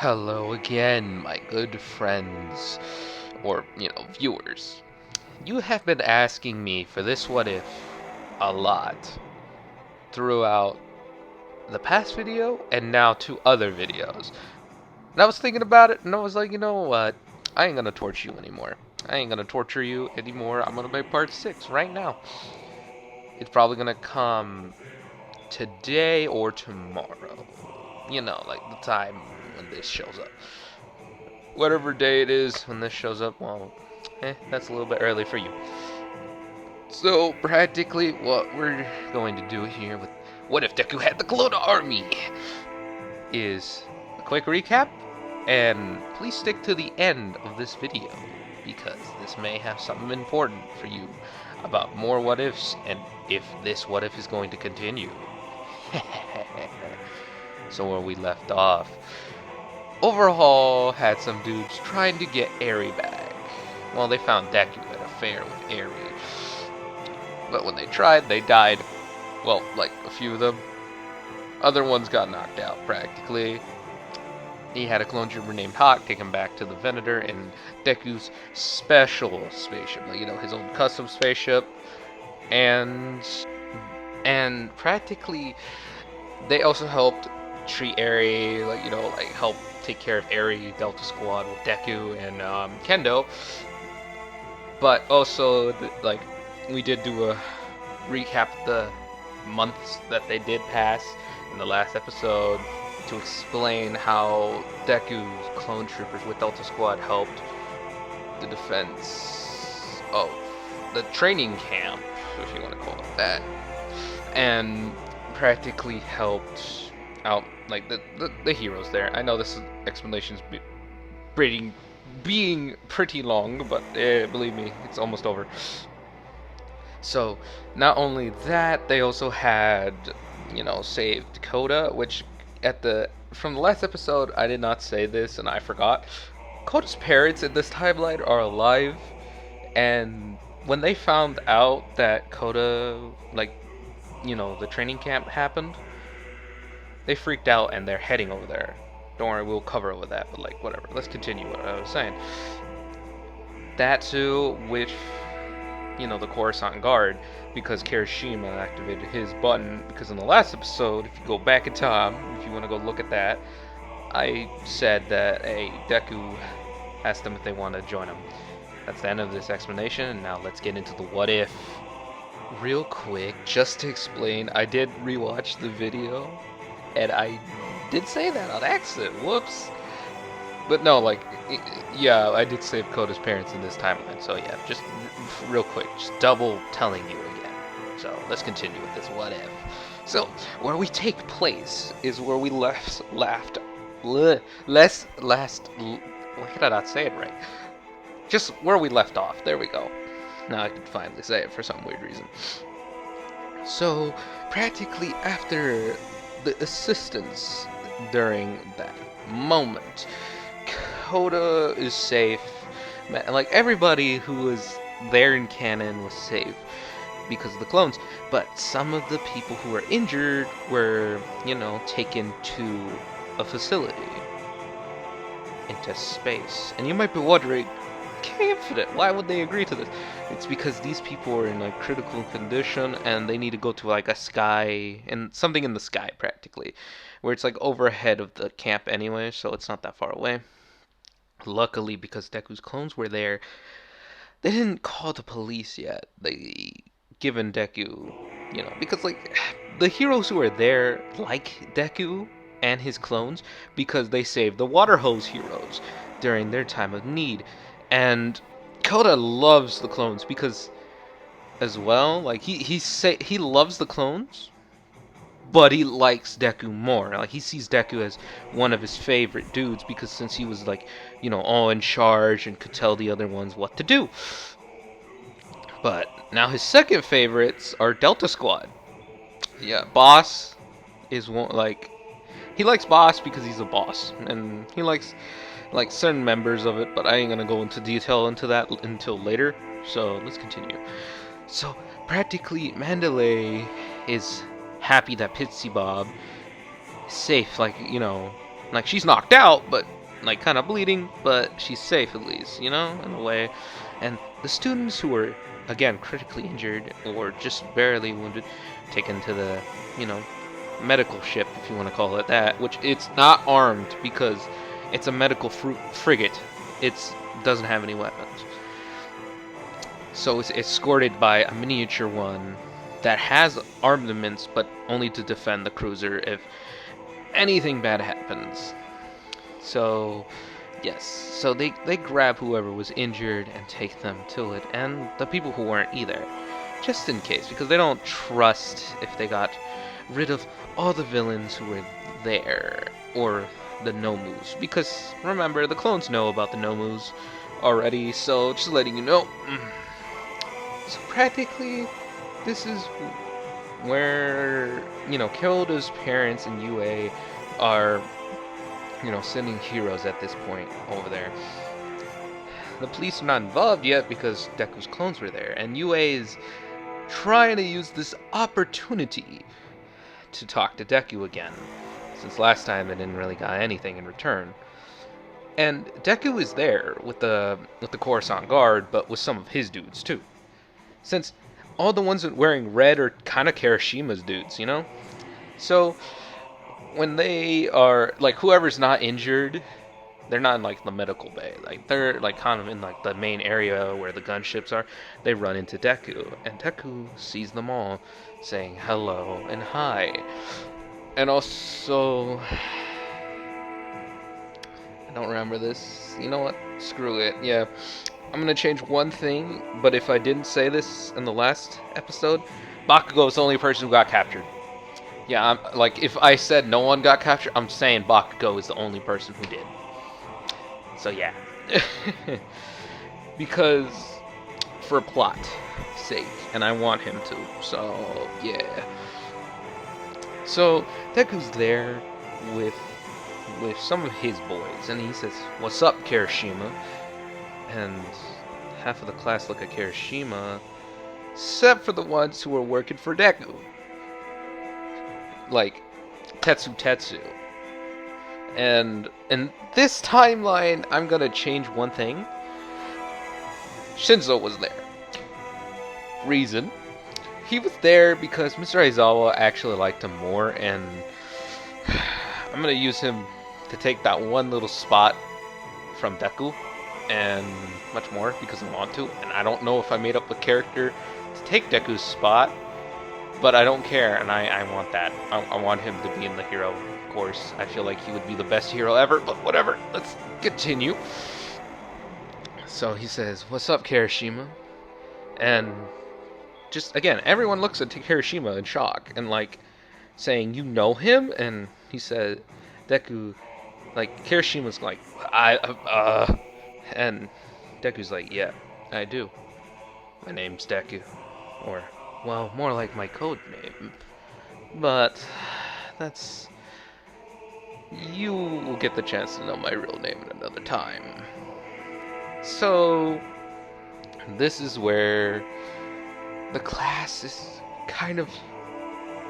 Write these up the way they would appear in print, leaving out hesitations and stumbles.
Hello again, my good friends, or, viewers. You have been asking me for this what if a lot throughout the past video and now two other videos. And I was thinking about it and I was like, you know what? I ain't gonna torture you anymore. I ain't gonna torture you anymore. I'm gonna make part 6 right now. It's probably gonna come today or tomorrow. Like the time when this shows up. Whatever day it is when this shows up, well, that's a little bit early for you. So, practically, what we're going to do here with What If Deku Had the Clone Army is a quick recap, and please stick to the end of this video, because this may have something important for you about more what ifs, and if this what if is going to continue. So, where we left off, Overhaul had some dudes trying to get Eri back. Well, they found Deku at a fair with Eri. But when they tried, they died. Well, like a few of them. Other ones got knocked out, practically. He had a clone trooper named Hawk take him back to the Venator in Deku's special spaceship. His own custom spaceship. And practically, they also helped treat Eri, help take care of Eri, Delta Squad with Deku and Kendo. But also, we did do a recap of the months that they did pass in the last episode to explain how Deku's clone troopers with Delta Squad helped the defense of the training camp, if you want to call it that, and practically helped out the heroes there. I know this explanation's being pretty long, but believe me, it's almost over. So, not only that, they also had, saved Coda, which from the last episode, I did not say this and I forgot. Coda's parents in this timeline are alive, and when they found out that Coda, the training camp happened, they freaked out and they're heading over there. Don't worry, we'll cover over that, but whatever. Let's continue what I was saying. That too, with the Coruscant Guard, because Kirishima activated his button. Because in the last episode, if you go back in time, if you want to go look at that, I said that Deku asked them if they want to join him. That's the end of this explanation, and now let's get into the what if. Real quick, just to explain, I did rewatch the video, and I did say that on accident. Whoops. But no, yeah, I did save Coda's parents in this timeline. So yeah, just real quick, just double telling you again. So let's continue with this what if. So where we take place is where we why could I not say it right? Just where we left off. There we go. Now I can finally say it for some weird reason. So practically after the assistance during that moment, Coda is safe. Everybody who was there in canon was safe because of the clones. But some of the people who were injured were, taken to a facility into space. And you might be wondering, K.infinite, why would they agree to this? It's because these people are in critical condition and they need to go to a sky, and something in the sky practically, where it's overhead of the camp anyway, so it's not that far away. Luckily, because Deku's clones were there, they didn't call the police yet. They given Deku, because the heroes who are there like Deku and his clones because they saved the water hose heroes during their time of need. And Coda loves the clones because, as well, he loves the clones, but he likes Deku more. He sees Deku as one of his favorite dudes because since he was all in charge and could tell the other ones what to do. But now his second favorites are Delta Squad. Yeah, Boss is one he likes Boss because he's a boss, and he likes certain members of it, but I ain't gonna go into detail into that until later. So let's continue. So practically, Mandalay is happy that Pitsy Bob is safe. Like, she's knocked out, but like kind of bleeding, but she's safe at least, you know, in a way. And the students who were again critically injured or just barely wounded, taken to the, you know, medical ship, if you want to call it that, which it's not armed because it's a medical frigate. It doesn't have any weapons. So it's escorted by a miniature one that has armaments, but only to defend the cruiser if anything bad happens. So, yes. So they grab whoever was injured and take them to it, and the people who weren't either. Just in case, because they don't trust if they got rid of all the villains who were there, or the Nomus. Because, remember, the clones know about the Nomus already, so just letting you know. So practically, this is where, you know, Kyoto's parents and UA are, you know, sending heroes at this point over there. The police are not involved yet because Deku's clones were there, and UA is trying to use this opportunity to talk to Deku again, since last time they didn't really got anything in return. And Deku is there with the Coruscant Guard, but with some of his dudes too. Since all the ones wearing red are kind of Kirishima's dudes, you know? So, when they are, like, whoever's not injured, they're not in, like, the medical bay. Like, they're, like, kind of in, like, the main area where the gunships are. They run into Deku, and Deku sees them all, saying hello and hi. And also, I don't remember this. You know what? Screw it. Yeah. I'm gonna change one thing, but if I didn't say this in the last episode, Bakugo is the only person who got captured. Yeah, like, if I said no one got captured, I'm saying Bakugo is the only person who did. So yeah. Because, for plot sake, and I want him to, so yeah. So, Deku's there with some of his boys, and he says, "What's up, Kirishima?" And half of the class look at Kirishima, except for the ones who are working for Deku. Like, Tetsu. And in this timeline, I'm gonna change one thing. Shinzo was there. Reason. He was there because Mr. Aizawa actually liked him more, and I'm gonna use him to take that one little spot from Deku, and much more because I want to. And I don't know if I made up a character to take Deku's spot, but I don't care, and I want that. I want him to be in the hero, of course. I feel like he would be the best hero ever, but whatever. Let's continue. So he says, "What's up, Kirishima?" And just, again, everyone looks at Kirishima in shock, and, like, saying, "You know him?" And he said, Deku, like, Kirishima's like, and Deku's like, "Yeah, I do. My name's Deku." Or, well, more like my code name. But that's... you will get the chance to know my real name at another time. So, this is where the class is kind of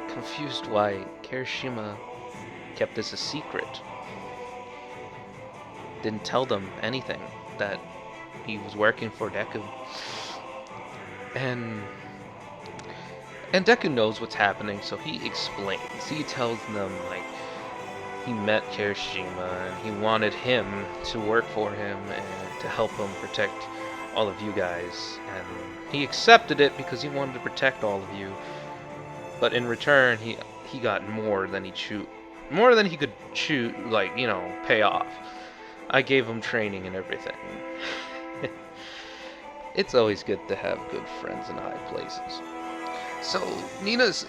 confused why Kirishima kept this a secret. Didn't tell them anything, that he was working for Deku. And Deku knows what's happening, so he explains. He tells them, like, he met Kirishima and he wanted him to work for him and to help him protect all of you guys. And he accepted it because he wanted to protect all of you. But in return, he got more than he could chew, like, you know, pay off. I gave him training and everything. It's always good to have good friends in high places. So Nina's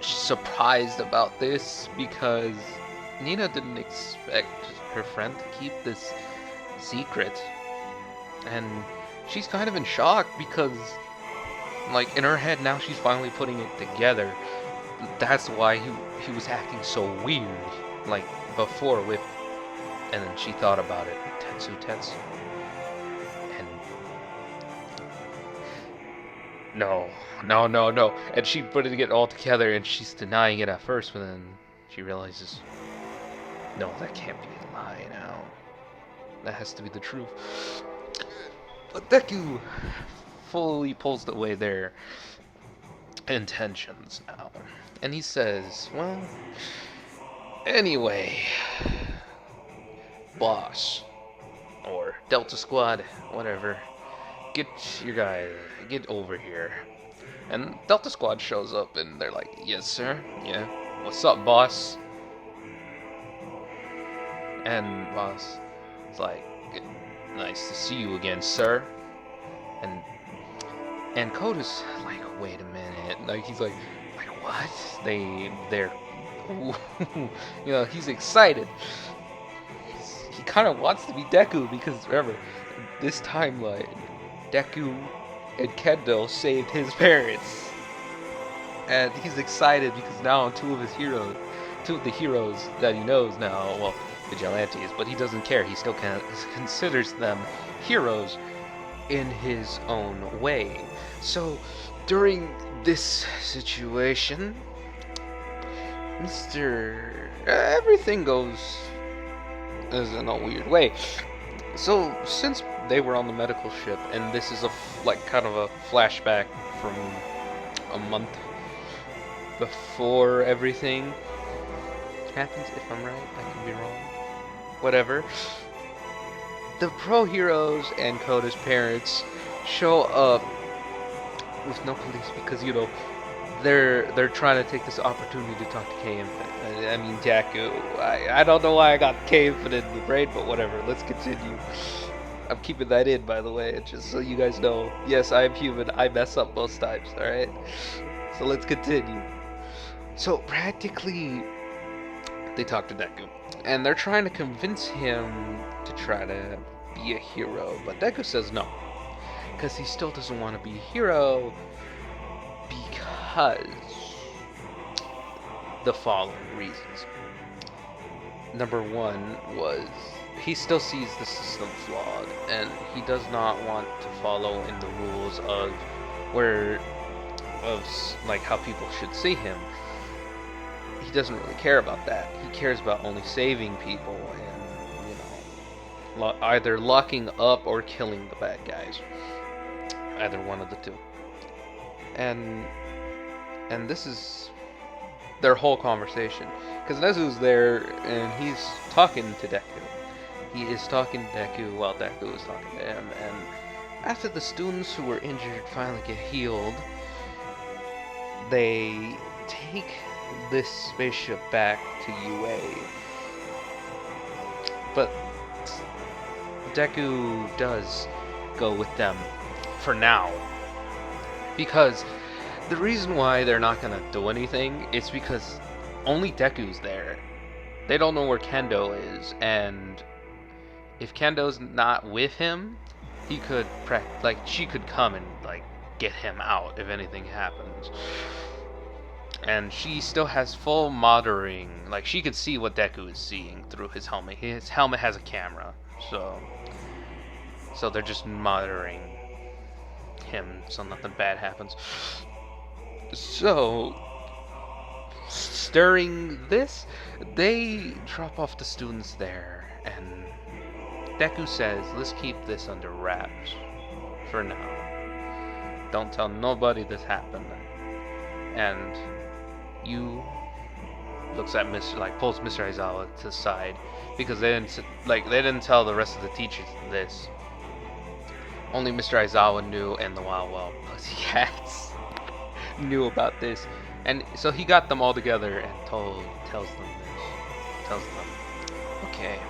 surprised about this because Nina didn't expect her friend to keep this secret. And she's kind of in shock because, like, in her head now she's finally putting it together. That's why he was acting so weird, like, before with... And then she thought about it. Tetsu. And... No. And she put it all together, and she's denying it at first, but then she realizes... No, that can't be a lie now. That has to be the truth. But Deku fully pulls away their intentions now. And he says, well, anyway, boss, or Delta Squad, whatever, get your guy, get over here. And Delta Squad shows up and they're like, yes, sir, yeah, what's up, boss? And boss is like, nice to see you again, sir. And Koda's like, wait a minute, like he's like what? They're, he's excited. He kind of wants to be Deku because remember, this timeline, Deku and Kendo saved his parents, and he's excited because now two of the heroes that he knows now, well, vigilantes, but he doesn't care. He still considers them heroes in his own way. So during this situation, everything goes as in a weird way. So since they were on the medical ship, and this is kind of a flashback from a month before everything happens, if I'm right, I can be wrong. Whatever. The pro heroes and Koda's parents show up with no police because they're trying to take this opportunity to talk to K.infinite. I mean Deku. I don't know why I got K.infinite in the brain, but whatever. Let's continue. I'm keeping that in, by the way, just so you guys know. Yes, I am human. I mess up most times. All right. So let's continue. So practically, they talk to Deku, and they're trying to convince him to try to be a hero, but Deku says no, because he still doesn't want to be a hero because the following reasons. Number one was he still sees the system flawed, and he does not want to follow in the rules of how people should see him. He doesn't really care about that. He cares about only saving people and, either locking up or killing the bad guys. Either one of the two. And this is their whole conversation. Because Nezu's there and he's talking to Deku. He is talking to Deku while Deku is talking to him. And after the students who were injured finally get healed, they take this spaceship back to UA. But Deku does go with them for now. Because the reason why they're not gonna do anything is because only Deku's there. They don't know where Kendo is, and if Kendo's not with him, he could she could come and get him out if anything happens. And she still has full monitoring. She can see what Deku is seeing through his helmet. His helmet has a camera, so they're just monitoring him so nothing bad happens. So during this, they drop off the students there, and Deku says, let's keep this under wraps for now. Don't tell nobody this happened. And you looks at pulls Mr. Aizawa to the side because they didn't tell the rest of the teachers this. Only Mr. Aizawa knew, and the Wild Pussycats knew about this, and so he got them all together and tells them, okay,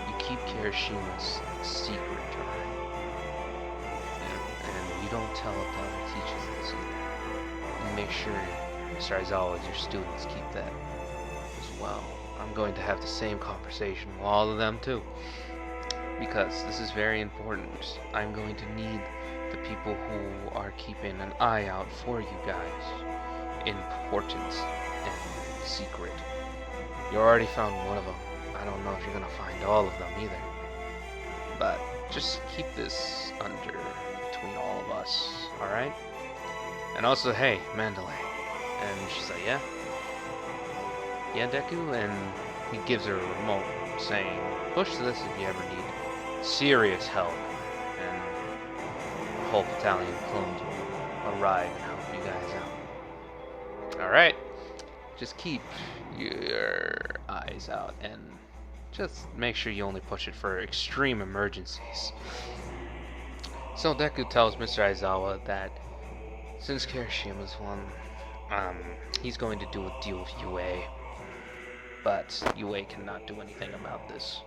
you keep Kirishima's secret to her, and you don't tell the other teachers this either. And make sure Mr. Aizawa and your students keep that as well. I'm going to have the same conversation with all of them too, because this is very important. I'm going to need the people who are keeping an eye out for you guys. Important and secret. You already found one of them. I don't know if you're gonna find all of them either. But just keep this under between all of us, alright? And also, hey, Mandalay. And she's like, yeah, Deku, and he gives her a remote, saying, "Push this if you ever need serious help." And the whole battalion of clones will arrive and help you guys out. Alright, just keep your eyes out and just make sure you only push it for extreme emergencies. So Deku tells Mr. Aizawa that since Kirishima's won, he's going to do a deal with UA, but UA cannot do anything about this.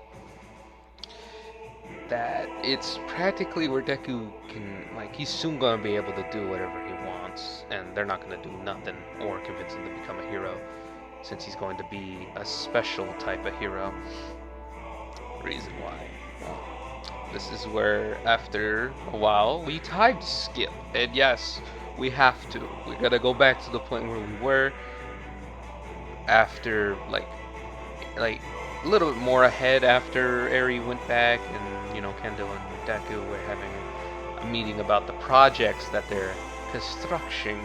That it's practically where Deku can, like, he's soon going to be able to do whatever he wants, and they're not going to do nothing or convince him to become a hero, since he's going to be a special type of hero. Reason why. Well, this is where, after a while, we time skip, and yes, we have to. We gotta go back to the point where we were after, like a little bit more ahead after Eri went back, and Kendo and Deku were having a meeting about the projects that they're constructing,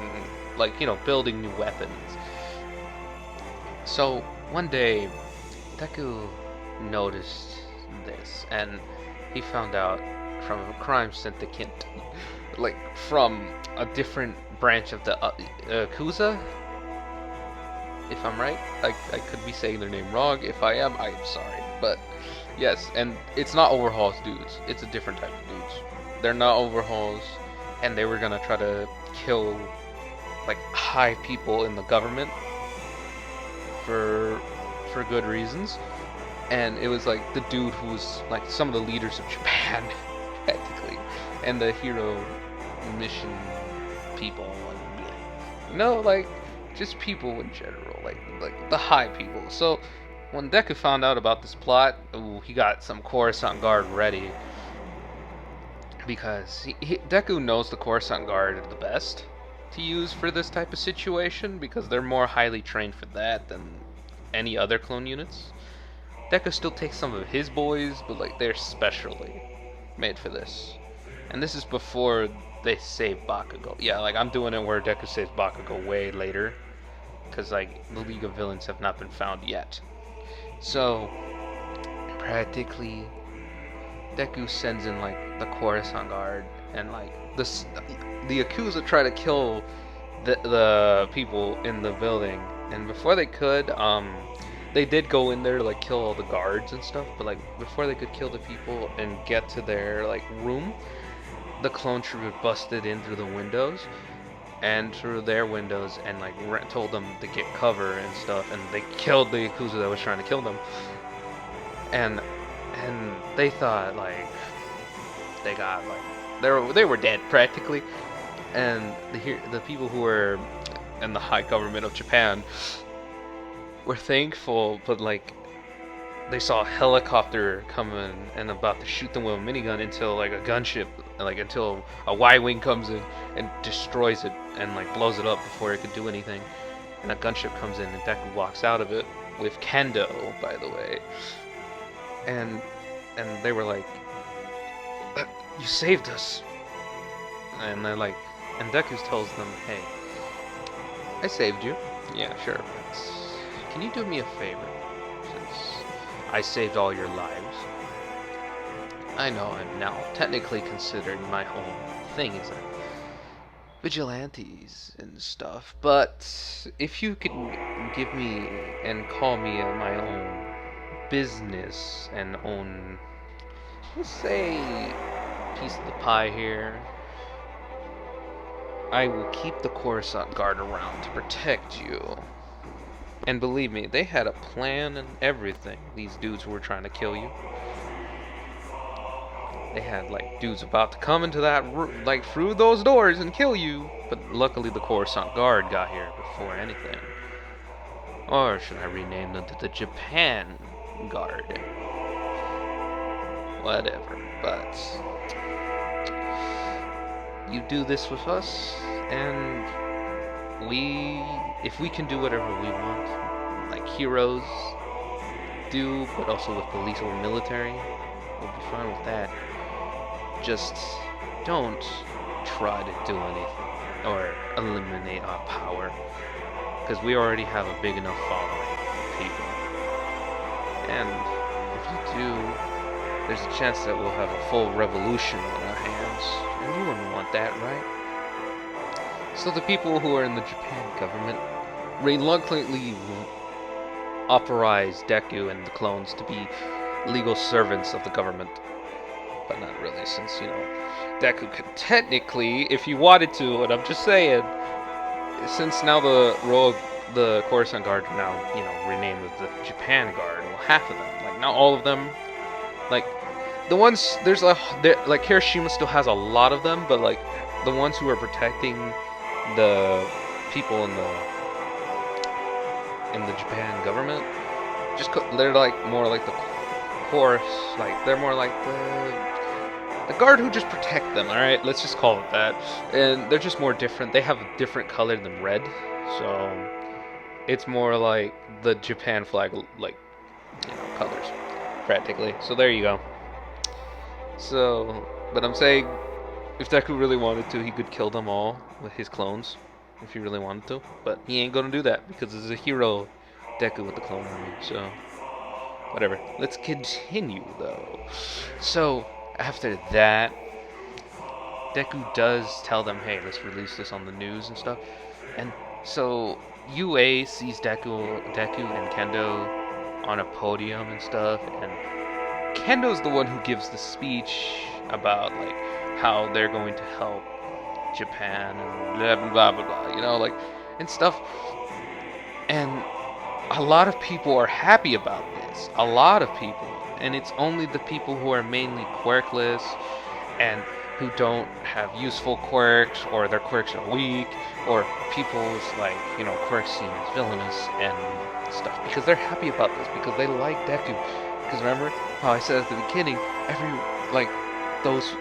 building new weapons. So one day, Deku noticed this, and he found out from a crime syndicate, from a different branch of the Yakuza. If I'm right, I could be saying their name wrong. If I am, I am sorry. But yes, and it's not overhauls dudes. It's a different type of dudes. They're not overhauls, and they were gonna try to kill high people in the government for good reasons. And it was the dude who was some of the leaders of Japan, practically, and the hero mission people, and just people in general, like the high people. So when Deku found out about this plot, he got some Coruscant Guard ready, because Deku knows the Coruscant Guard the best to use for this type of situation, because they're more highly trained for that than any other clone units. Deku still takes some of his boys, but they're specially made for this. And this is before they save Bakugo. Yeah, I'm doing it where Deku saves Bakugo way later, because the League of Villains have not been found yet. So practically, Deku sends in the Coruscant Guard, and the Yakuza try to kill the people in the building, and before they could, they did go in there to kill all the guards and stuff, but before they could kill the people and get to their room, the clone trooper busted in through the windows and through their windows, and told them to get cover and stuff, and they killed the Yakuza that was trying to kill them. And they thought they got they were dead practically, and the people who were in the high government of Japan were thankful, but they saw a helicopter coming and about to shoot them with a minigun until a gunship, until a Y-wing comes in and destroys it and blows it up before it could do anything. And a gunship comes in and Deku walks out of it with Kendo, by the way. And they were "You saved us." And they're and Deku tells them, "Hey, I saved you. Yeah, sure. Can you do me a favor? Since I saved all your lives. I know I'm now technically considered my whole thing is vigilantes and stuff, but if you could give me and call me my own business and own, let's say, piece of the pie here, I will keep the Coruscant Guard around to protect you." And believe me, they had a plan and everything, these dudes who were trying to kill you. They had dudes about to come into that through those doors and kill you, but luckily the Coruscant Guard got here before anything. Or should I rename them to the Japan Guard? Whatever, but you do this with us, and if we can do whatever we want, heroes do, but also with the lethal military, we'll be fine with that. Just don't try to do anything or eliminate our power, because we already have a big enough following of people. And if you do, there's a chance that we'll have a full revolution on our hands. And you wouldn't want that, right? So the people who are in the Japan government reluctantly authorize Deku and the clones to be legal servants of the government. But not really, since, Deku could technically, if he wanted to, and I'm just saying, since now the Coruscant Guard are now, renamed as the Japan Guard, well, half of them, like, not all of them, like, the ones, like, Hiroshima still has a lot of them, but, like, the ones who are protecting the people in the Japan government, they're, like, more like the chorus, like, they're more like the guard who just protect them, alright? Let's just call it that. And they're just more different. They have a different color than red, so it's more like the Japan flag, like, colors, practically. So there you go. So, but I'm saying, if Deku really wanted to, he could kill them all with his clones, if he really wanted to. But he ain't gonna do that, because there's a hero Deku with the clone army, so whatever. Let's continue, though. So, after that, Deku does tell them, hey, let's release this on the news and stuff. And so UA sees Deku and Kendo on a podium and stuff, and Kendo's the one who gives the speech about, like, how they're going to help Japan and blah blah blah blah, like, and stuff. And a lot of people are happy about this. A lot of people. And it's only the people who are mainly quirkless and who don't have useful quirks, or their quirks are weak, or people's, like, quirks seen as villainous and stuff, because they're happy about this, because they like Deku. Because remember how I said at the beginning, those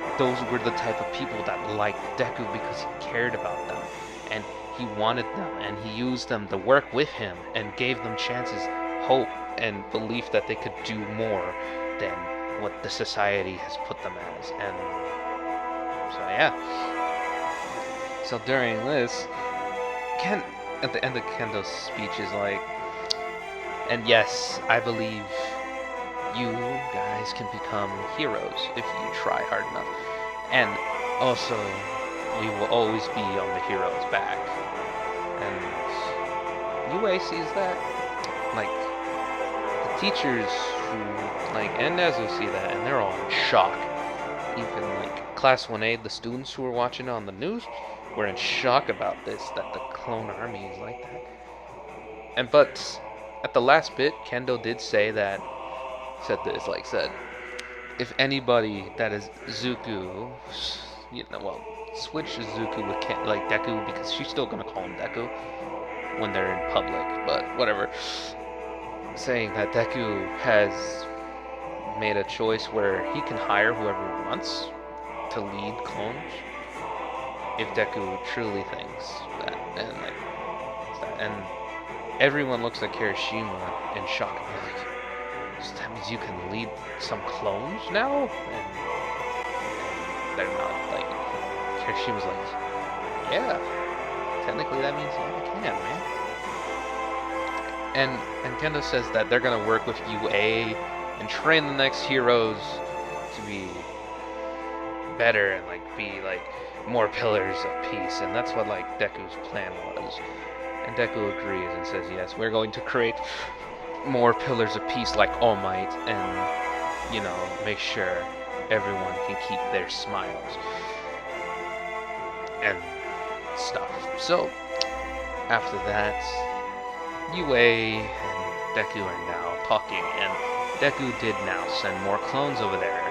were the type of people that liked Deku because he cared about them, and he wanted them, and he used them to work with him, and gave them chances, hope, and belief that they could do more than what the society has put them as. And so yeah. So during this, at the end of Kendo's speech is like, and yes, I believe you guys can become heroes if you try hard enough. And also, we will always be on the hero's back. And UA sees that. Like, the teachers and Nezu see that, and they're all in shock. Even, like, Class 1A, the students who were watching it on the news, were in shock about this, that the clone army is like that. But at the last bit, Kendo did say if anybody that is Zuko, switch to Zuko with Deku, because she's still gonna call him Deku when they're in public, but whatever. Saying that Deku has made a choice where he can hire whoever he wants to lead clones if Deku truly thinks that, and everyone looks at Kirishima in shock. So that means you can lead some clones now? And they're not, like, Kirishima's like, yeah, technically that means yeah, I can, man. And Kendo says that they're gonna work with UA and train the next heroes to be better and, like, be, like, more pillars of peace. And that's what, like, Deku's plan was. And Deku agrees and says, yes, we're going to create more pillars of peace like All Might, and, make sure everyone can keep their smiles and stuff. So, after that, UA and Deku are now talking, and Deku did now send more clones over there,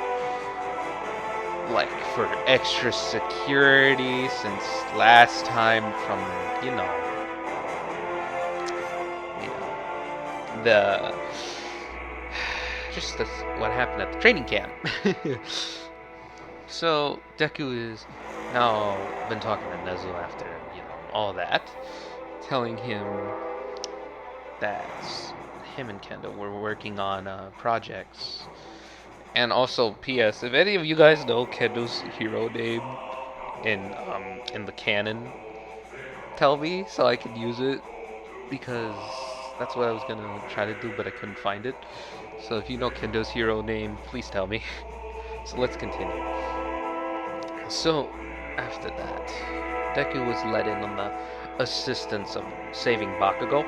like, for extra security, since last time from, what happened at the training camp. So Deku is now been talking to Nezu after, all that, telling him that him and Kendo were working on projects. And also, P.S. if any of you guys know Kendo's hero name in the canon, tell me so I can use it, because That's what I was gonna try to do, but I couldn't find it. So if you know Kendo's hero name, please tell me. So let's continue. So after that, Deku was let in on the assistance of saving Bakugo,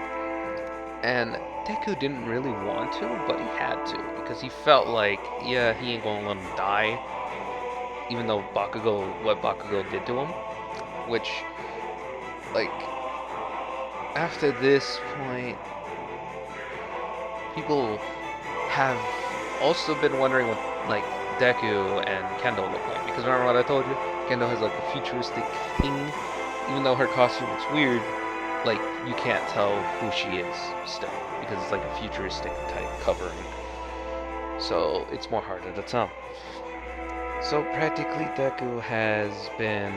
and Deku didn't really want to, but he had to because he felt like, yeah, he ain't gonna let him die, even though what Bakugo did to him, which, like, after this point, people have also been wondering what, like, Deku and Kendo look like. Because remember what I told you? Kendo has, like, a futuristic thing. Even though her costume looks weird, like, you can't tell who she is still. Because it's, like, a futuristic type covering. So, it's more harder to tell. So, practically, Deku has been,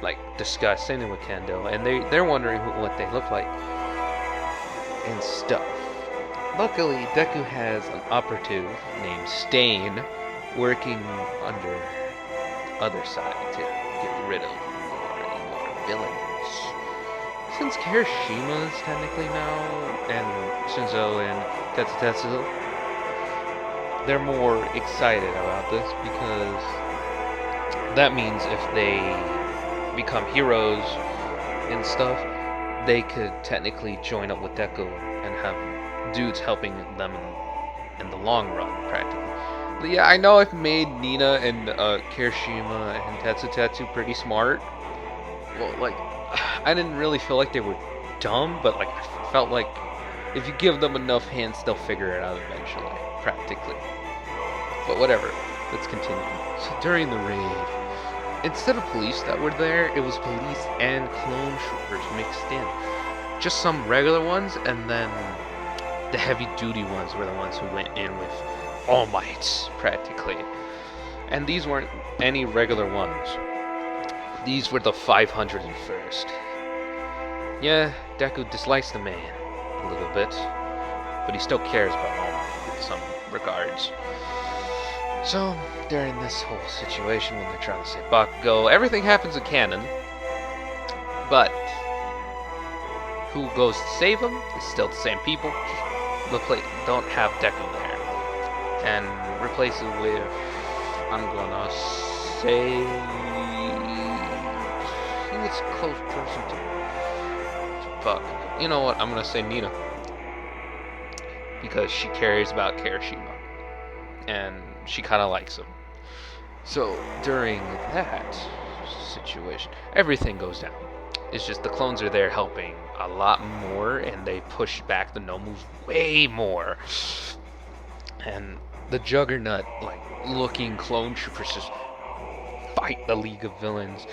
like, discussing it with Kendo. And they're wondering what they look like. And stuff. Luckily, Deku has an operative named Stain working under other side to get rid of more villains. Since Kirishima is technically now, and Shinzo and Tetsutetsu, they're more excited about this because that means if they become heroes and stuff, they could technically join up with Deku and have dudes helping them in the long run, practically. But yeah, I know I've made Nina and Kirishima and Tetsutetsu pretty smart. Well, like, I didn't really feel like they were dumb, but like I felt like if you give them enough hints, they'll figure it out eventually, practically. But whatever, let's continue. So during the raid, instead of police that were there, it was police and clone troopers mixed in. Just some regular ones, and then the heavy-duty ones were the ones who went in with All Mights, practically. And these weren't any regular ones. These were the 501st. Yeah, Deku dislikes the man a little bit, but he still cares about All Might in some regards. So, during this whole situation when they're trying to save Bakugo, everything happens in canon, but who goes to save him is still the same people. Don't have Deku there. And replace it with, I'm gonna say, who is a close person to Bakugo? You know what, I'm gonna say Nina. Because she cares about Kirishima. And she kind of likes him. So during that situation, everything goes down. It's just the clones are there helping a lot more, and they push back the no moves way more. And the Juggernaut, like, looking clone troopers just fight the League of Villains.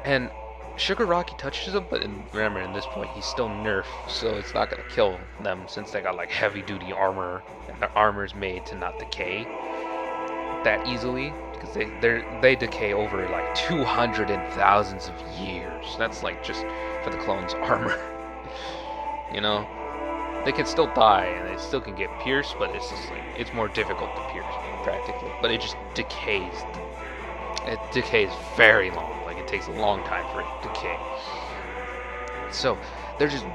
And Shigaraki touches him, but remember, in this point, he's still nerfed, so it's not gonna kill them since they got like heavy-duty armor, and their armor's made to not decay that easily because they decay over like 200 and thousands of years. That's like just for the clones' armor. You know, they can still die and they still can get pierced, but it's just like it's more difficult to pierce practically. But it just decays. It decays very long. Like it takes a long time for it to decay. So they're just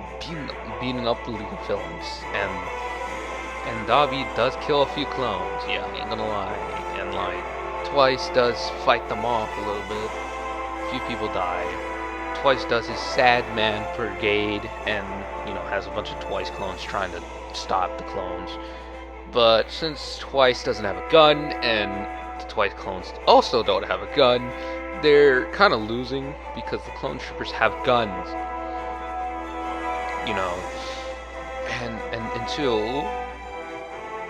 beating up the League of Villains, and Dabi does kill a few clones. Yeah, I ain't gonna lie. And like Twice does fight them off a little bit. A few people die. Twice does his Sad Man Brigade, and has a bunch of Twice clones trying to stop the clones. But since Twice doesn't have a gun, and the Twice clones also don't have a gun, they're kind of losing because the clone troopers have guns. And until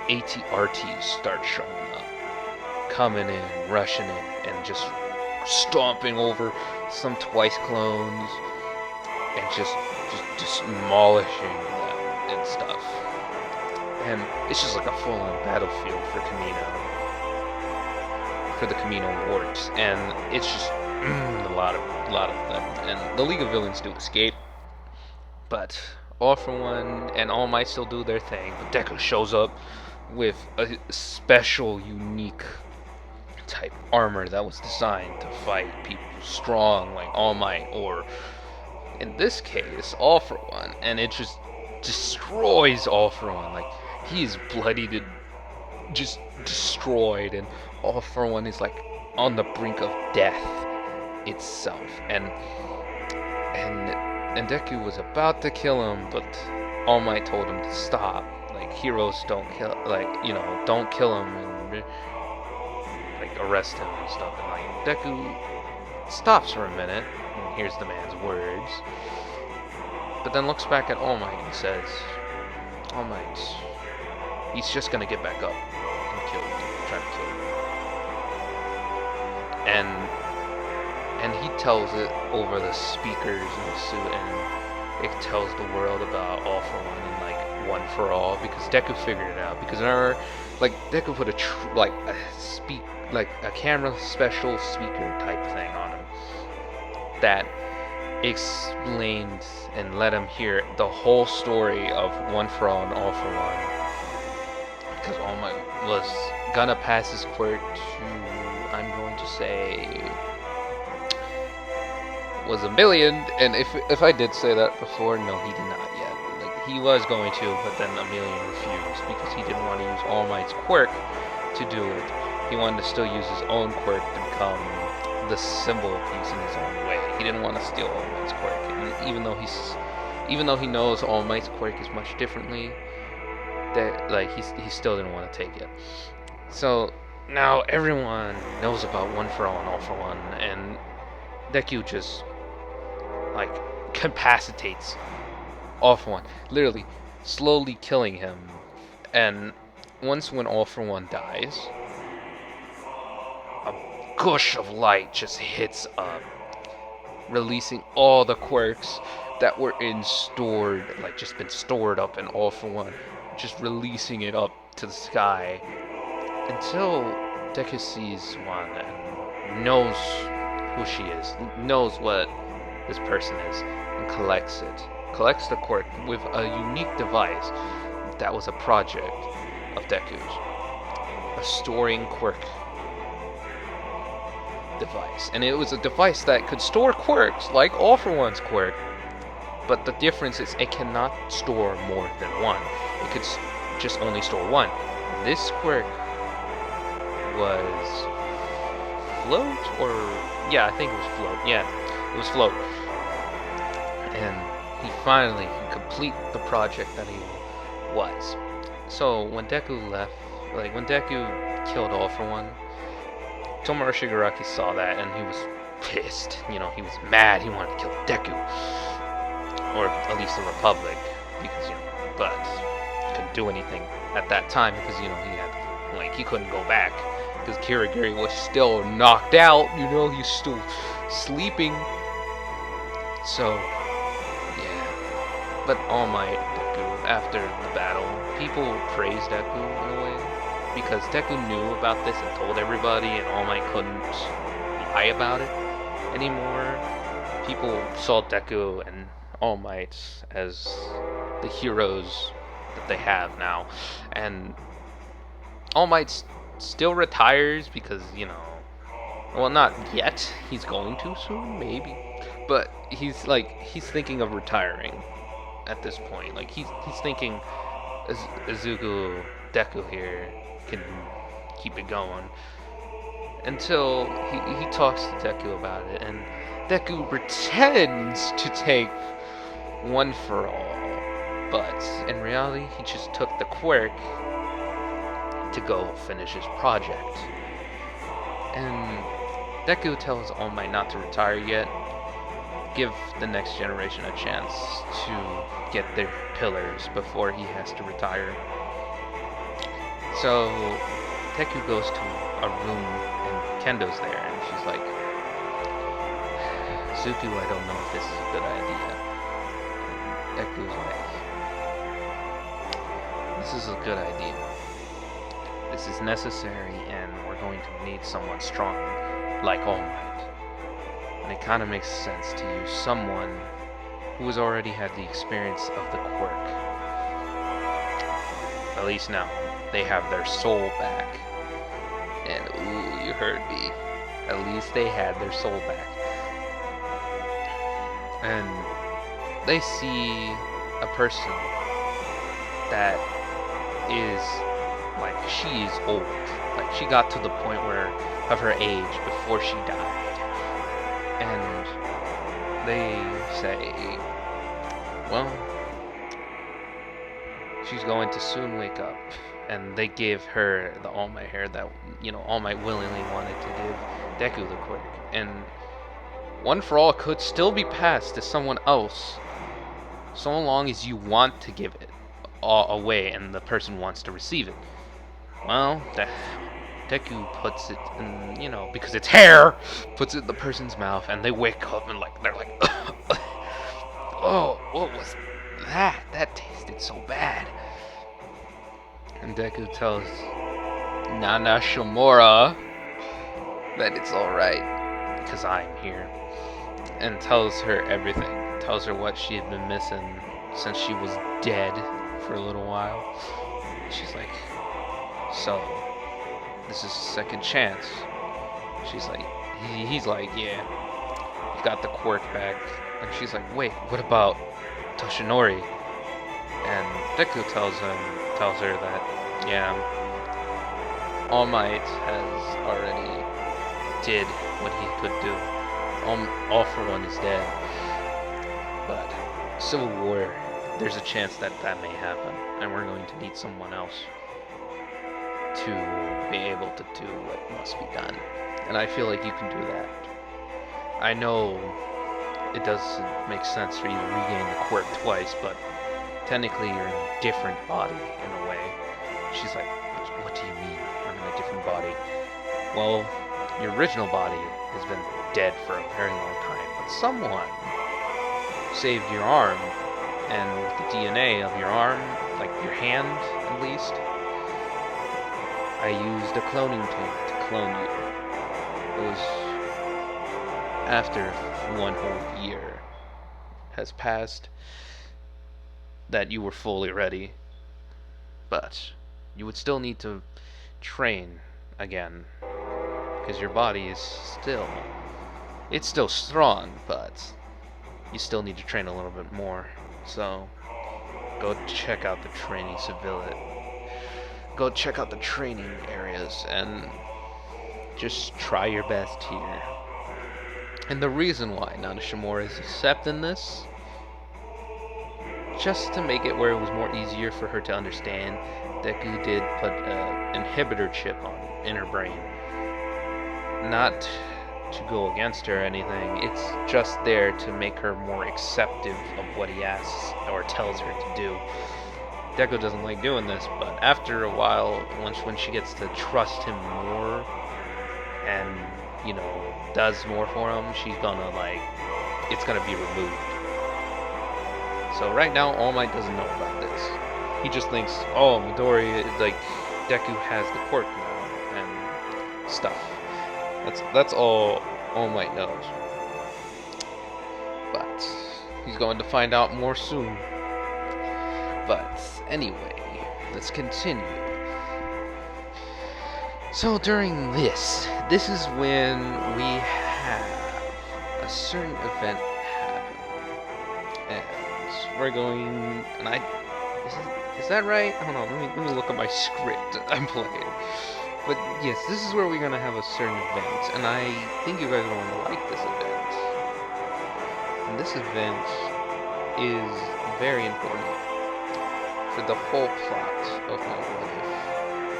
ATRTs start showing up, coming in, rushing in, and just stomping over some Twice clones and just demolishing them and stuff. And it's just like a full-on battlefield for the Camino wards, and it's just a lot of them. And the League of Villains do escape, but All For One and All Might still do their thing. But Deku shows up with a special, unique type armor that was designed to fight people strong like All Might or In this case, All For One, and it just destroys All For One. Like, he is bloodied and just destroyed, and All For One is like on the brink of death itself. And Deku was about to kill him, but All Might told him to stop. Like, heroes don't kill, like, don't kill him and like arrest him and stuff. And like Deku stops for a minute and hears the man's words, but then looks back at All Might and says, "All Might, he's just gonna get back up and kill you, try to kill you." And he tells it over the speakers in the suit, and it tells the world about All For One and like One For All, because Deku figured it out. Because remember, like Deku put a camera special speaker type thing on him that explained and let him hear the whole story of One For All and All For One. Because All Might was gonna pass his quirk to, I'm going to say, was a million, and if I did say that before, no, he did not yet. Like, he was going to, but then a million refused because he didn't want to use All Might's quirk to do it. He wanted to still use his own quirk to become the symbol piece in his own way. He didn't want to steal All Might's quirk, and even though he knows All Might's quirk is much differently, that like he still didn't want to take it. So now everyone knows about One For All and All For One, and Deku just like capacitates All For One, literally slowly killing him. And when All For One dies, a gush of light just hits up, releasing all the quirks that were just been stored up in All For One, just releasing it up to the sky until Deku sees one and knows who she is, knows what this person is, and collects the quirk with a unique device that was a project of Deku's, a storing quirk device. And it was a device that could store quirks like All For One's quirk, but the difference is it cannot store more than one. It could just only store one. This quirk was float, or yeah, I think it was float. Yeah, it was float. And he finally can complete the project that he was. So when Deku left, like when Deku killed All For One, Tomura Shigaraki saw that and he was pissed. He was mad. He wanted to kill Deku, or at least the Republic, because but he couldn't do anything at that time because he couldn't go back because Kirigiri was still knocked out. He's still sleeping. So yeah, but All Might Deku, after the battle, people praised Deku in a way because Deku knew about this and told everybody, and All Might couldn't lie about it anymore. People saw Deku and All Might as the heroes that they have now, and All Might still retires because well, not yet. He's going to soon, maybe, but he's thinking of retiring at this point. Like he's thinking Izuku Deku here can keep it going until he talks to Deku about it, and Deku pretends to take One For All, but in reality he just took the quirk to go finish his project. And Deku tells All Might not to retire yet, give the next generation a chance to get their pillars before he has to retire. So Deku goes to a room and Kendo's there, and she's like, "Zuku, I don't know if this is a good idea." And Deku's like, "This is a good idea. This is necessary, and we're going to need someone strong like All Might. And it kind of makes sense to use someone who has already had the experience of the quirk. At least now, they have their soul back." And ooh, you heard me. At least they had their soul back. And they see a person that is like, she is old. Like, she got to the point where of her age before she died. And they say, well, she's going to soon wake up. And they give her the All Might hair that, All Might willingly wanted to give Deku the quirk. And One for All could still be passed to someone else, so long as you want to give it away and the person wants to receive it. Well, Deku puts it in, because it's hair, puts it in the person's mouth, and they wake up and they're like, oh, what was that? That tasted so bad. And Deku tells Nana Shimura that it's alright, because I'm here. And tells her everything. Tells her what she had been missing since she was dead for a little while. She's like, so, this is a second chance. She's like, he's like, yeah, you got the quirk back. And she's like, wait, what about Toshinori? And Deku tells her that, yeah, All Might has already did what he could do. All for One is dead. But Civil War, there's a chance that may happen, and we're going to need someone else to be able to do what must be done. And I feel like you can do that. I know it doesn't make sense for you to regain the quirk twice, but technically you're in a different body in a way. She's like, what do you mean I'm in a different body? Well, your original body has been dead for a very long time, but someone saved your arm, and with the DNA of your arm, like your hand at least, I used a cloning tank to clone you. It was after 1 whole year has passed that you were fully ready, but you would still need to train again, because your body is it's still strong, but you still need to train a little bit more. So go check out the training go check out the training areas and just try your best here. And the reason why Nana Shimura is accepting this, just to make it where it was more easier for her to understand, Deku did put an inhibitor chip in her brain. Not to go against her or anything, it's just there to make her more acceptive of what he asks or tells her to do. Deku doesn't like doing this, but after a while, when she gets to trust him more and, does more for him, she's gonna, it's gonna be removed. So right now, All Might doesn't know about this. He just thinks, oh, Midori, Deku has the quirk now, and stuff. That's all All Might knows. But he's going to find out more soon. But anyway, let's continue. So during this is when we have a certain event happen. And we're going, and is that right? Hold on, let me look at my script I'm playing. But yes, this is where we're going to have a certain event, and I think you guys are going to like this event. And this event is very important for the whole plot of my What If.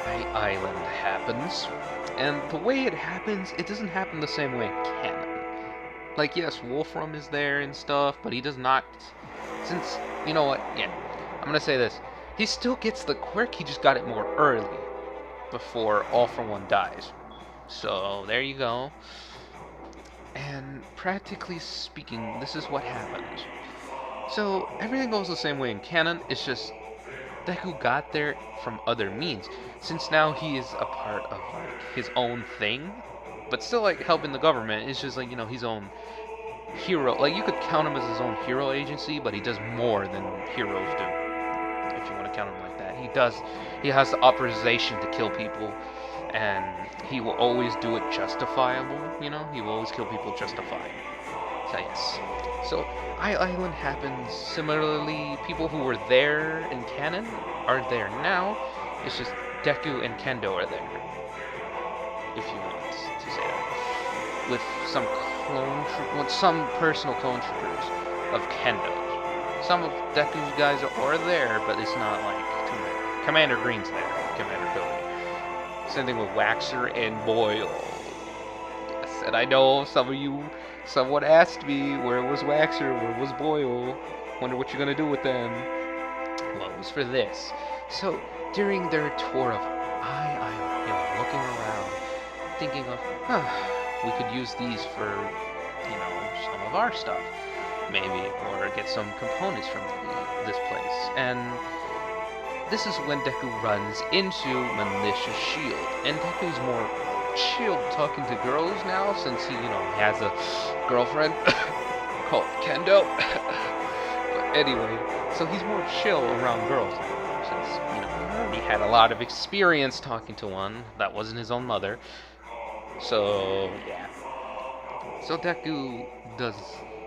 The island happens, and the way it happens, it doesn't happen the same way in canon. Yes, Wolfram is there and stuff, but he does not, since, you know what, yeah, I'm going to say this. He still gets the quirk, he just got it more early, before All for One dies. So there you go. And practically speaking, this is what happens. So everything goes the same way in canon. It's just Deku got there from other means. Since now he is a part of his own thing, but still helping the government. It's just his own hero. You could count him as his own hero agency, but he does more than heroes do. If you want to count him like that. He has the authorization to kill people, and he will always do it justifiable, he will always kill people justified. So yes. So Island happens similarly. People who were there in canon are there now. It's just Deku and Kendo are there, if you want to say that. With with some personal clone troopers of Kendo. Some of Deku's guys are there, but it's not like too many. Commander Green's there. Commander Cody. Same thing with Waxer and Boyle. Yes, and I know someone asked me where was Waxer, where was Boyle. Wonder what you're gonna do with them. Well, it was for this. So during their tour of Island, looking around, thinking of, we could use these for, some of our stuff, maybe, or get some components from this place. And this is when Deku runs into Malicious Shield, and Deku's more chill talking to girls now since he, has a girlfriend called Kendo. But anyway, so he's more chill around girls now since, he already had a lot of experience talking to one that wasn't his own mother. So, yeah. So Deku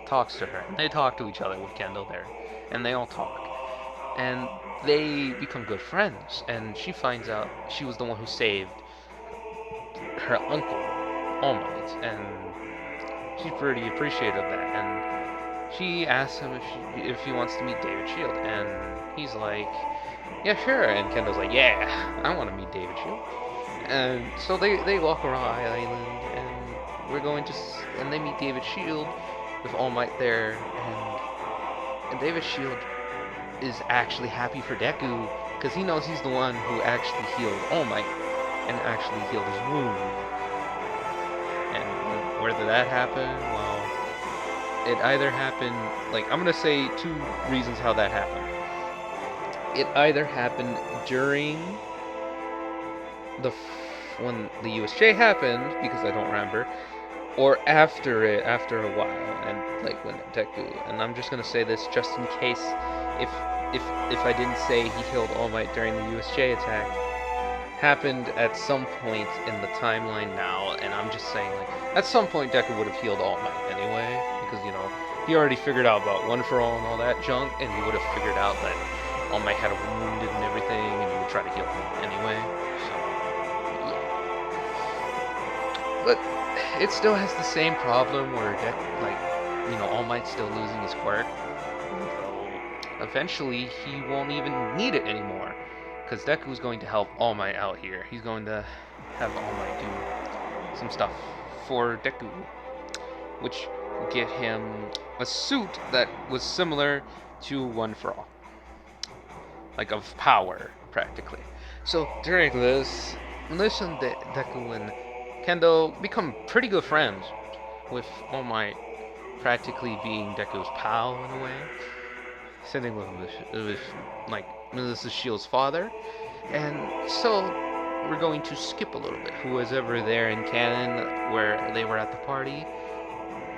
talks to her. They talk to each other with Kendo there. And they all talk. And they become good friends. And she finds out she was the one who saved her uncle, All Might. And she's pretty appreciative of that. And she asks him if he wants to meet David Shield. And he's like, yeah, sure. And Kendo's like, yeah, I want to meet David Shield. And so they walk around Island, and and they meet David Shield with All Might there, and David Shield is actually happy for Deku because he knows he's the one who actually healed All Might and actually healed his wound. And where did that happen? Well, it either happened, I'm gonna say two reasons how that happened. It either happened during when the USJ happened, because I don't remember, or after it, after a while, and when Deku, and I'm just gonna say this just in case, if I didn't say he healed All Might during the USJ attack, happened at some point in the timeline now, and I'm just saying, at some point Deku would have healed All Might anyway, because, he already figured out about One for All and all that junk, and he would have figured out that All Might had a wound and everything, and he would try to heal him anyway. But it still has the same problem where All Might's still losing his quirk. So eventually he won't even need it anymore. Because Deku's going to help All Might out here. He's going to have All Might do some stuff for Deku. Which will get him a suit that was similar to One for All. Of power, practically. So during this, Melissa and Deku and Kendo become pretty good friends, with All Might practically being Deku's pal in a way. Same thing with Melissa Shield's father. And so we're going to skip a little bit. Who was ever there in canon where they were at the party?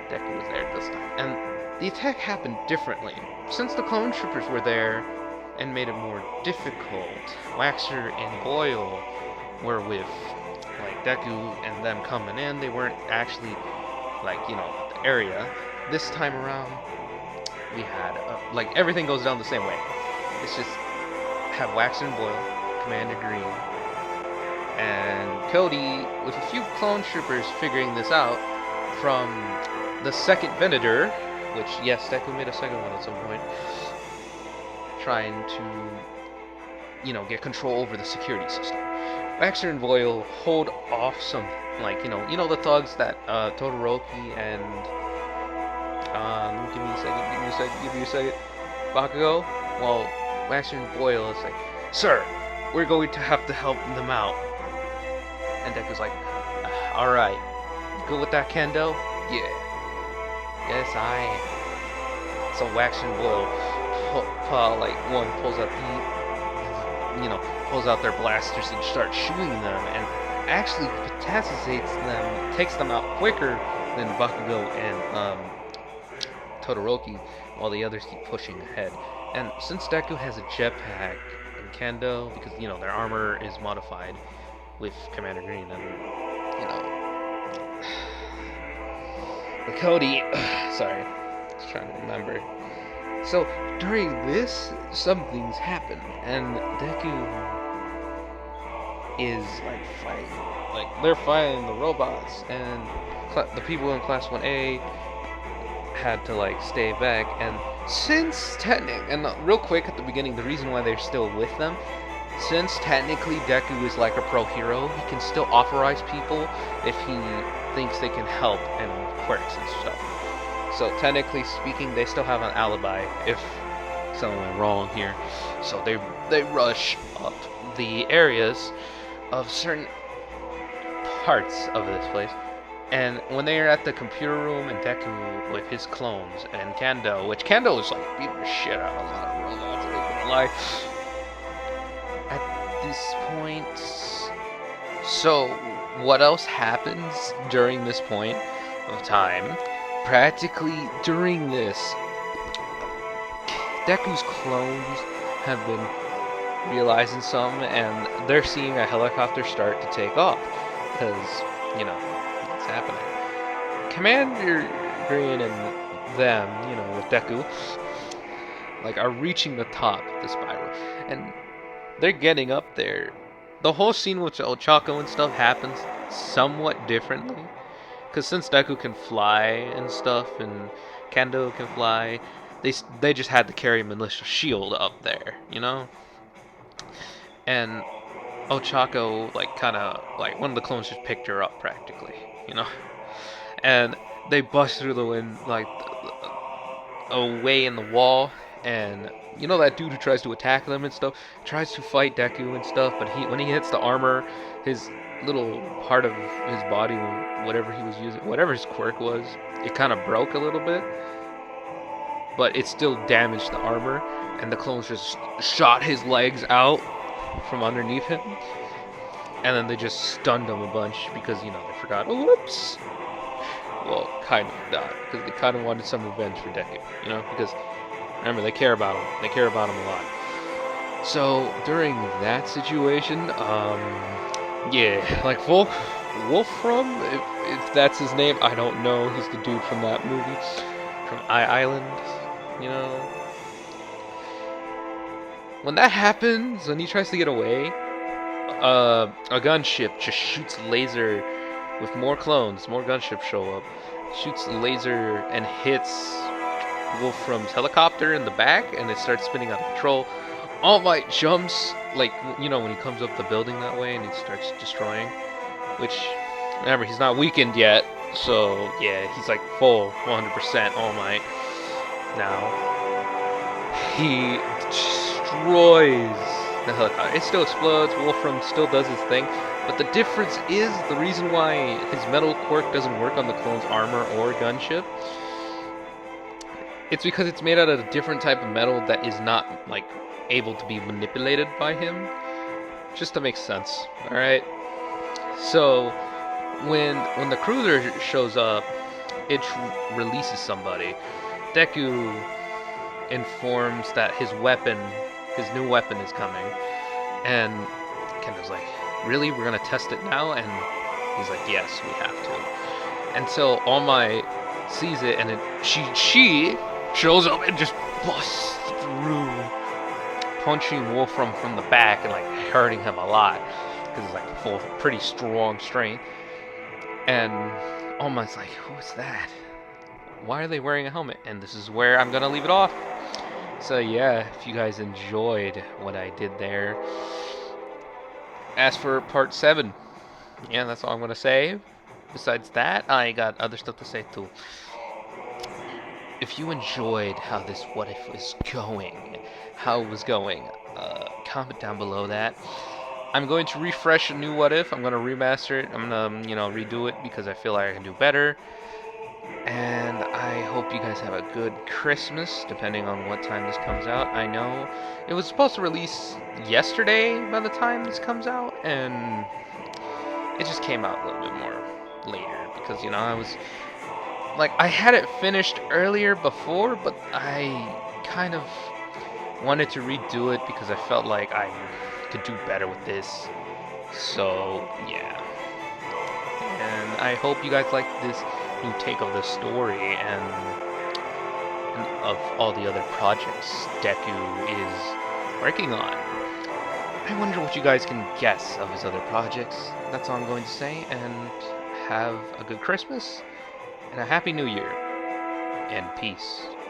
Deku was there this time. And the attack happened differently. Since the clone troopers were there and made it more difficult, Waxer and Boyle were with Deku and them coming in. They weren't actually the area. This time around, we had everything goes down the same way. It's just have Waxer and Boyle, Commander Green, and Cody with a few clone troopers figuring this out from the second Venator, which yes, Deku made a second one at some point, trying to get control over the security system. Waxer and Boyle hold off some, the thugs that Todoroki and give me a second, Bakugo. Well, Waxer and Boyle is like, sir, we're going to have to help them out. And Deku's like, all right, you good with that, Kendo? Yeah. Yes, I am. So Waxer and Boyle one pulls up pulls out their blasters and starts shooting them, and actually potassates them, takes them out quicker than Bakugo and Todoroki, while the others keep pushing ahead. And since Deku has a jetpack and Kendo, because their armor is modified with Commander Green, and Cody, sorry, I was trying to remember. So during this, some things happen, and Deku is like fighting, like they're fighting the robots, and the people in Class 1A had to like stay back. And since and real quick at the beginning, the reason why they're still with them, since technically Deku is like a pro hero, he can still authorize people if he thinks they can help and quirks and stuff. So technically speaking, they still have an alibi if something went wrong here. So they rush up the areas of certain parts of this place. And when they are at the computer room, and Deku with his clones and Kando, which Kando is like beating the shit out of a lot of robots, I ain't gonna lie. At this point, so what else happens during this point of time? Practically during this, Deku's clones have been realizing something, and they're seeing a helicopter start to take off because, you know, it's happening. Commander Green and them, you know, with Deku, like, are reaching the top of the spiral, and they're getting up there. The whole scene with Ochako and stuff happens somewhat differently, because since Deku can fly and stuff, and Kando can fly, they just had to carry Militia Shield up there, you know? And Ochako, like, kind of, like, one of the clones just picked her up, practically, you know? And they bust through the wind, like, away in the wall, and you know that dude who tries to attack them and stuff, tries to fight Deku and stuff, but when he hits the armor, his little part of his body, whatever he was using, whatever his quirk was, it kind of broke a little bit, but it still damaged the armor, and the clones just shot his legs out from underneath him, and then they just stunned him a bunch because, you know, they forgot, oh, whoops. Well, kind of not, because they kind of wanted some revenge for Deku, you know, because remember, they care about him. They care about him a lot. So during that situation, yeah, like Wolfram, if that's his name, I don't know. He's the dude from that movie, from Island, you know. When that happens, when he tries to get away, a gunship just shoots laser with more clones. More gunships show up, shoots laser and hits Wolfram's helicopter in the back, and it starts spinning out of control. All Might jumps, like, you know, when he comes up the building that way and he starts destroying, which, remember, he's not weakened yet, so yeah, he's like full 100% All Might now. He destroys the helicopter. It still explodes. Wolfram still does his thing, but the difference is the reason why his metal quirk doesn't work on the clone's armor or gunship. It's because it's made out of a different type of metal that is not, like, able to be manipulated by him. Just to make sense, alright? So, when the cruiser shows up, it releases somebody. Deku informs that his new weapon is coming. And Kendo's like, really? We're gonna test it now? And he's like, yes, we have to. And so All Might sees it, and she shows up and just busts through, punching Wolfram from the back and like hurting him a lot because it's like full, pretty strong strength. And All Might's like, who's that? Why are they wearing a helmet? And this is where I'm gonna leave it off. So yeah, if you guys enjoyed what I did there, as for part 7, yeah, that's all I'm gonna say. Besides that, I got other stuff to say too. If you enjoyed how this What If was going, comment down below that. I'm going to refresh a new What If. I'm going to remaster it. I'm going to, you know, redo it because I feel like I can do better. And I hope you guys have a good Christmas, depending on what time this comes out. I know it was supposed to release yesterday by the time this comes out, and it just came out a little bit more later because, you know, I had it finished earlier before, but I kind of wanted to redo it because I felt like I could do better with this. So, yeah. And I hope you guys liked this new take of the story and of all the other projects Deku is working on. I wonder what you guys can guess of his other projects. That's all I'm going to say, and have a good Christmas and a Happy New Year, and peace.